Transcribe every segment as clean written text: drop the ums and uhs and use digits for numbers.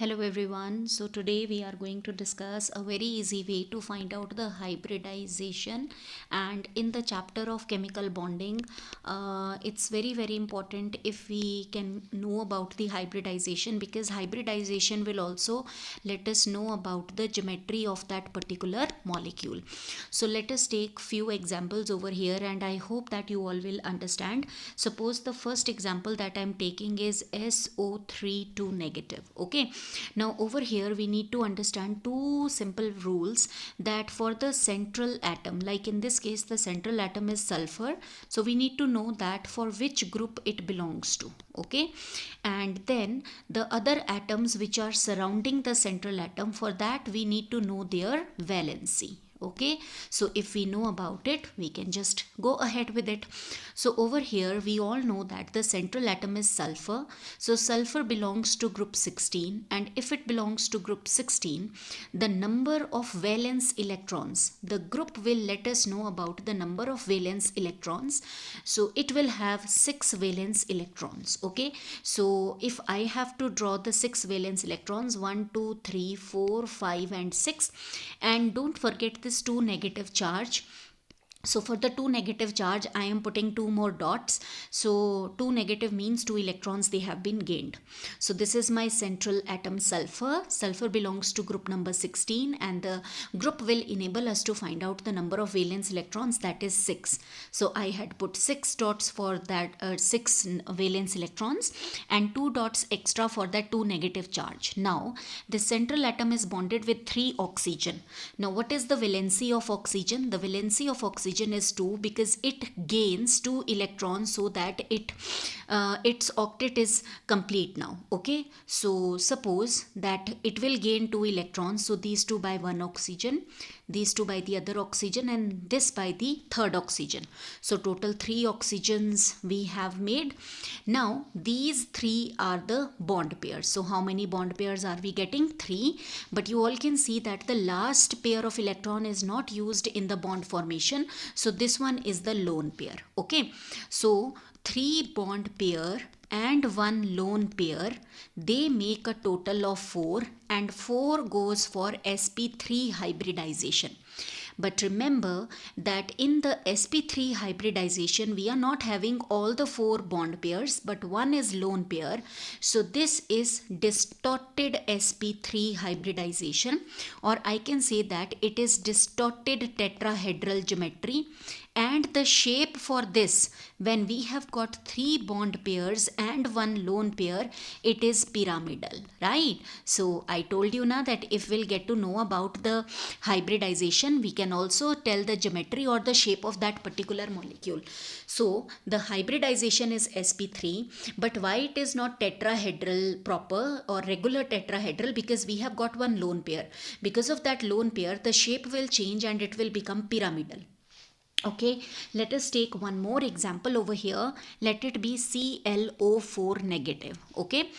Hello everyone. So today we are going to discuss a very easy way to find out the hybridization, and in the chapter of chemical bonding it's very important if we can know about the hybridization, because hybridization will also let us know about the geometry of that particular molecule. So let us take few examples over here and I hope that you all will understand. Suppose the first example that I'm taking is SO3 negative. Okay, now over here we need to understand two simple rules, that for the central atom, like in this case the central atom is sulfur, so we need to know that for which group it belongs to. Okay, and then the other atoms which are surrounding the central atom, for that we need to know their valency. Okay, so if we know about it we can just go ahead with it. So over here we all know that the central atom is sulfur, so sulfur belongs to group 16, and if it belongs to group 16, the number of valence electrons, the group will let us know about the number of valence electrons. So it will have 6 valence electrons. Okay, so if I have to draw the 6 valence electrons, 1 2 3 4 5 and 6, and don't forget this 2 negative charge. So for the 2 negative charge I am putting 2 more dots, so 2 negative means 2 electrons they have been gained. So this is my central atom sulfur belongs to group number 16, and the group will enable us to find out the number of valence electrons, that is 6. So I had put 6 dots for that 6 valence electrons and 2 dots extra for that 2 negative charge. Now the central atom is bonded with 3 oxygen. Now what is the valency of oxygen? The valency of oxygen is 2, because it gains 2 electrons, so that its octet is complete now. Okay, so suppose that it will gain 2 electrons, so these 2 by 1 oxygen, these 2 by the other oxygen, and this by the third oxygen. So total 3 oxygens we have made. Now these 3 are the bond pairs. So how many bond pairs are we getting? 3. But you all can see that the last pair of electron is not used in the bond formation, so this one is the lone pair. Okay, so 3 bond pair and 1 lone pair, they make a total of 4, and 4 goes for sp3 hybridization. But remember that in the sp3 hybridization we are not having all the 4 bond pairs, but one is lone pair. So this is distorted sp3 hybridization, or I can say that it is distorted tetrahedral geometry. And the shape for this, when we have got 3 bond pairs and 1 lone pair, it is pyramidal, right? So I told you now that if we'll get to know about the hybridization, we can also tell the geometry or the shape of that particular molecule. So the hybridization is sp3, but why it is not tetrahedral proper or regular tetrahedral? Because we have got 1 lone pair. Because of that lone pair, the shape will change and it will become pyramidal. Okay, let us take one more example over here. Let it be ClO4 negative. Okay,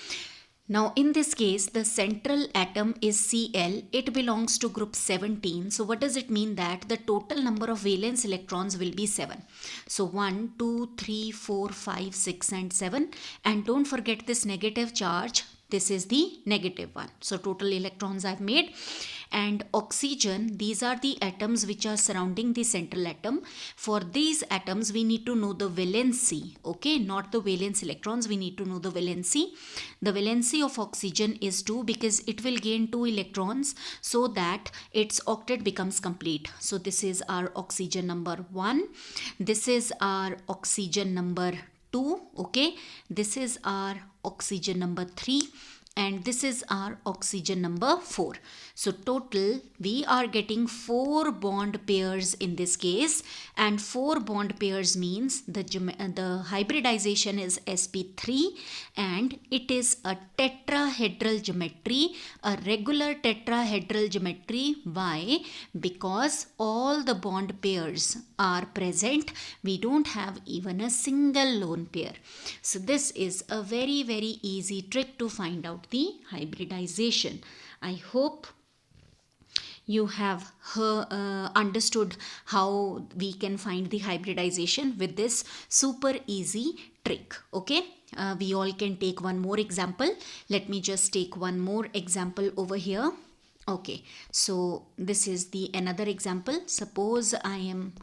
now in this case the central atom is Cl, it belongs to group 17. So what does it mean? That the total number of valence electrons will be 7. So 1 2 3 4 5 6 and 7, and don't forget this negative charge, this is the negative one. So total electrons I've made. And oxygen, these are the atoms which are surrounding the central atom. For these atoms we need to know the valency. Okay, not the valence electrons, we need to know the valency. The valency of oxygen is 2, because it will gain 2 electrons, so that its octet becomes complete. So this is our oxygen number 1, this is our oxygen number 2. Okay, this is our oxygen number 3, and this is our oxygen number 4. So total we are getting 4 bond pairs in this case, and 4 bond pairs means the hybridization is sp3, and it is a tetrahedral geometry, a regular tetrahedral geometry. Why? Because all the bond pairs are present, we don't have even a single lone pair. So this is a very easy trick to find out the hybridization. I hope you have understood how we can find the hybridization with this super easy trick. Okay, we all can take one more example. Let me just take one more example over here. Okay, so this is the another example. Suppose I am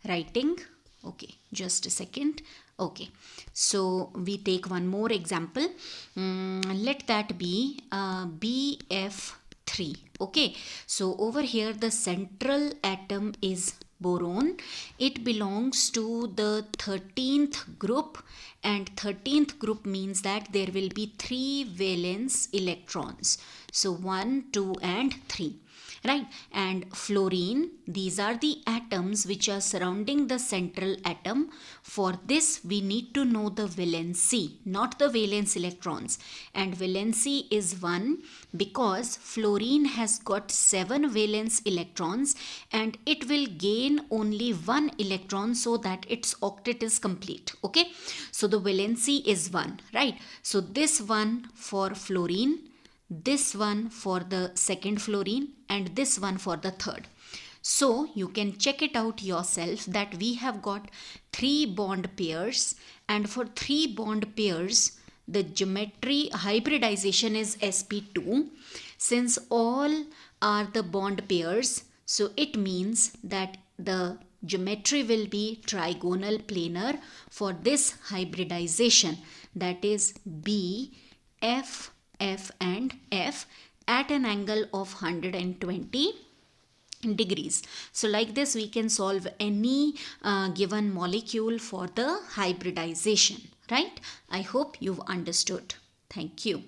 writing, okay, just a second. Okay, so we take one more example. Let that be BF3. Okay, so over here the central atom is boron. It belongs to the 13th group, and 13th group means that there will be 3 valence electrons. So 1, 2 and 3. Right, and fluorine, these are the atoms which are surrounding the central atom. For this we need to know the valency, not the valence electrons, and valency is 1 because fluorine has got 7 valence electrons and it will gain only 1 electron so that its octet is complete. Okay, so the valency is 1, right? So this one for fluorine, this one for the second fluorine, and this one for the third. So you can check it out yourself that we have got 3 bond pairs, and for 3 bond pairs the geometry hybridization is sp2. Since all are the bond pairs, so it means that the geometry will be trigonal planar for this hybridization, that is B, F, F and F at an angle of 120 degrees. So like this we can solve any given molecule for the hybridization, right? I hope you've understood. Thank you.